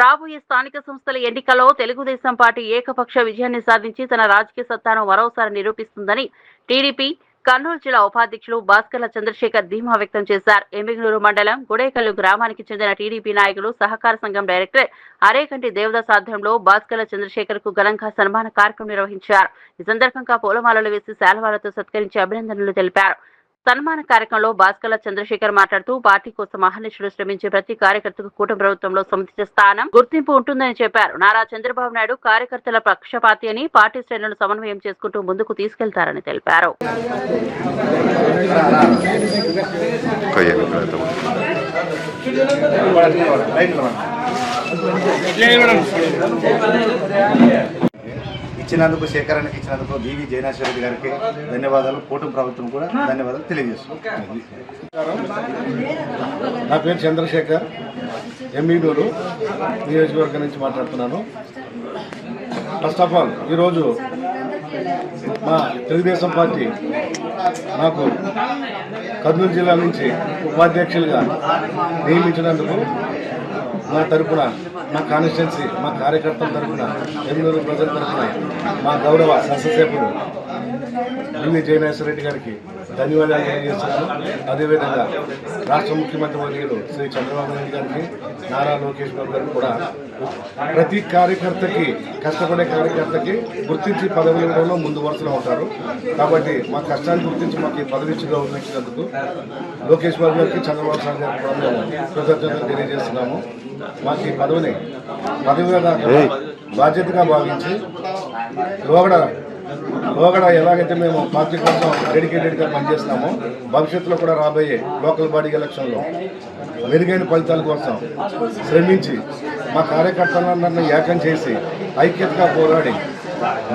రాబోయే స్థానిక సంస్థల ఎన్నికల్లో తెలుగుదేశం పార్టీ ఏకపక్ష విజయాన్ని సాధించి తన రాజకీయ సత్తాను మరోసారి నిరూపిస్తుందని టీడీపీ కర్నూలు జిల్లా ఉపాధ్యక్షులు భాస్కర్ల చంద్రశేఖర్ ధీమా వ్యక్తం చేశారు. ఎమ్మిగనూరు మండలం గుడేకల్లు గ్రామానికి చెందిన టీడీపీ నాయకులు సహకార సంఘం డైరెక్టర్ అరేకంటి దేవదాస్ ఆధ్వర్యంలో భాస్కర్ల చంద్రశేఖర్ కు ఘనంగా సన్మాన కార్యక్రమం నిర్వహించారు. ఈ సందర్భంగా పూలమాలలు వేసి శాలువాలతో సత్కరించి అభినందనలు తెలిపారు. సన్మాన కార్యక్రమంలో భాస్కర్ల చంద్రశేఖర్ మాట్లాడుతూ పార్టీ కోసం అహర్నిశలు శ్రమించే ప్రతి కార్యకర్తకు కూటమి ప్రభుత్వంలో సముచిత స్థానం గుర్తింపు ఉంటుందని చెప్పారు. నారా చంద్రబాబు నాయుడు కార్యకర్తల పక్షపాతి అని పార్టీ శ్రేణులను సమన్వయం చేసుకుంటూ ముందుకు తీసుకెళ్తారని తెలిపారు. ఇచ్చినందుకు సేకరణకు ఇచ్చినందుకు బీవీ జయనాశ్వర రెడ్డి గారికి ధన్యవాదాలు. కూటమి ప్రభుత్వం కూడా ధన్యవాదాలు తెలియజేస్తున్నాం. నా పేరు చంద్రశేఖర్, ఎమ్మిగనూరు నియోజకవర్గం నుంచి మాట్లాడుతున్నాను. ఫస్ట్ ఆఫ్ ఆల్ ఈరోజు మా తెలుగుదేశం పార్టీ నాకు కర్నూలు జిల్లా నుంచి ఉపాధ్యక్షులుగా నియమించినందుకు మా తరఫున, మా కాన్స్టిట్యున్సీ, మా కార్యకర్తల తరఫున, ఎమ్మిగనూరు ప్రజల తరఫున మా గౌరవ శాసనసభ్యులు బీవీ జయనాశ్వర రెడ్డి గారికి ధన్యవాదాలు తెలియజేస్తున్నాను. అదేవిధంగా రాష్ట్ర ముఖ్యమంత్రి వర్యులు శ్రీ చంద్రబాబు నాయుడు గారికి, నారా లోకేష్ బాబు గారికి కూడా ప్రతి కార్యకర్తకి, కష్టపడే కార్యకర్తకి గుర్తించి పదవులు ఇవ్వడంలో ముందు వరుసలో ఉంటారు. కాబట్టి మా కష్టాన్ని గుర్తించి మాకు ఈ పదవి గౌరవించినందుకు లోకేష్ బాబు గారికి, చంద్రబాబు నాయుడు గారికి కూడా మేము కృతజ్ఞతలు తెలియజేస్తున్నాము. మాకు ఈ పదవిగా బాధ్యతగా భావించి లోగడ ఎలాగైతే మేము పార్టీ కోసం డెడికేటెడ్గా పనిచేస్తున్నామో భవిష్యత్తులో కూడా రాబోయే లోకల్ బాడీ ఎలక్షన్లో మెరుగైన ఫలితాల కోసం శ్రమించి మా కార్యకర్తలందరినీ ఏకం చేసి ఐక్యతగా పోరాడి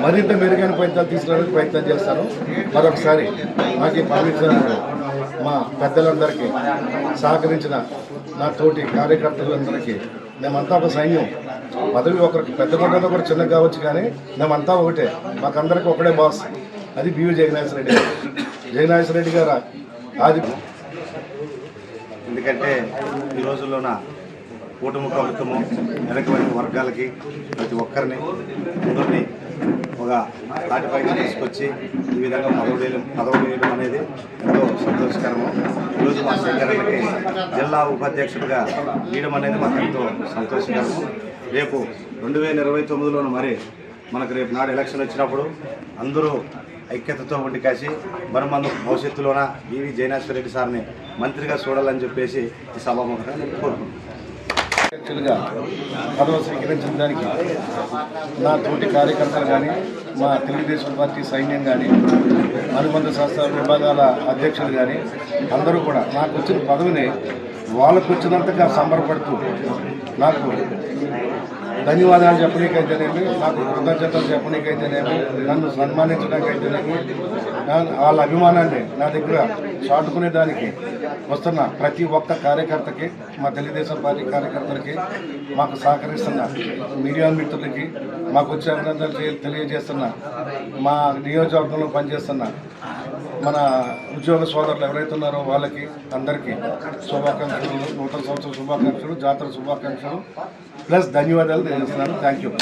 మరింత మెరుగైన ఫలితాలు తీసుకురావడానికి ప్రయత్నం చేస్తాను. మరొకసారి మాకు ఈ పదవిచ్చినందుకు మా పెద్దలందరికీ, సహకరించిన నా తోటి కార్యకర్తలందరికీ, మేమంతా ఒక సైన్యం. పదవి ఒకరికి పెద్ద కొట్టదో ఒకటి చిన్న కావచ్చు, కానీ మేమంతా ఒకటే, మాకందరికీ ఒకటే బాస్. అది బీవీ జయనాశ్వర రెడ్డి గారు. జయనాశ్వర రెడ్డి గారు ఆది. ఎందుకంటే ఈ రోజుల్లోన కూటమి ప్రభుత్వము వెనకబడిన వర్గాలకి ప్రతి ఒక్కరిని అందరినీ ఒక తాటిపైకి తీసుకొచ్చి ఈ విధంగా పదవులు వేయడం అనేది ఎంతో సంతోషకరము. ఈరోజు మా సేకరణకి జిల్లా ఉపాధ్యక్షుడిగా వేయడం అనేది మాకు ఎంతో సంతోషకరము. రేపు 2029లోనూ మరి మనకు రేపు నాడు ఎలక్షన్ వచ్చినప్పుడు అందరూ ఐక్యతతో ఉండి కాసి మన భవిష్యత్తులోన బీవీ జయనాశ్వర రెడ్డి సార్ని మంత్రిగా చూడాలని చెప్పేసి ఈ సభాముఖంగా నేను కోరుకుంటున్నాను. అధ్యక్షులుగా పదవి స్వీకరించడానికి నా తోటి కార్యకర్తలు కానీ, మా తెలుగుదేశం పార్టీ సైన్యం కానీ, అనుబంధ శాస్త్ర విభాగాల అధ్యక్షులు కానీ అందరూ కూడా నాకు వచ్చిన పదవిని వాళ్ళకు వచ్చినంతగా సంబరపడుతూ నాకు ధన్యవాదాలు చెప్పనీకైతేనేమి, నాకు కృతజ్ఞతలు చెప్పనీకైతేనేమి, నన్ను సన్మానించడానికైతేనేమి, వాళ్ళ అభిమానాన్ని నా దగ్గర చాటుకునేదానికి వస్తున్న ప్రతి ఒక్క కార్యకర్తకి, మా తెలుగుదేశం పార్టీ కార్యకర్తలకి, మాకు సహకరిస్తున్న మీడియా మిత్రులకి, మాకు వచ్చే అభినందనలు తెలియజేస్తున్న మా నియోజకవర్గంలో పనిచేస్తున్న మన ఉద్యోగ సోదరులు ఎవరైతే ఉన్నారో వాళ్ళకి అందరికీ శుభాకాంక్షలు, నూతన సంవత్సర శుభాకాంక్షలు, జాతర శుభాకాంక్షలు ప్లస్ ధన్యవాదాలు తెలియజేస్తున్నాను. Thank you.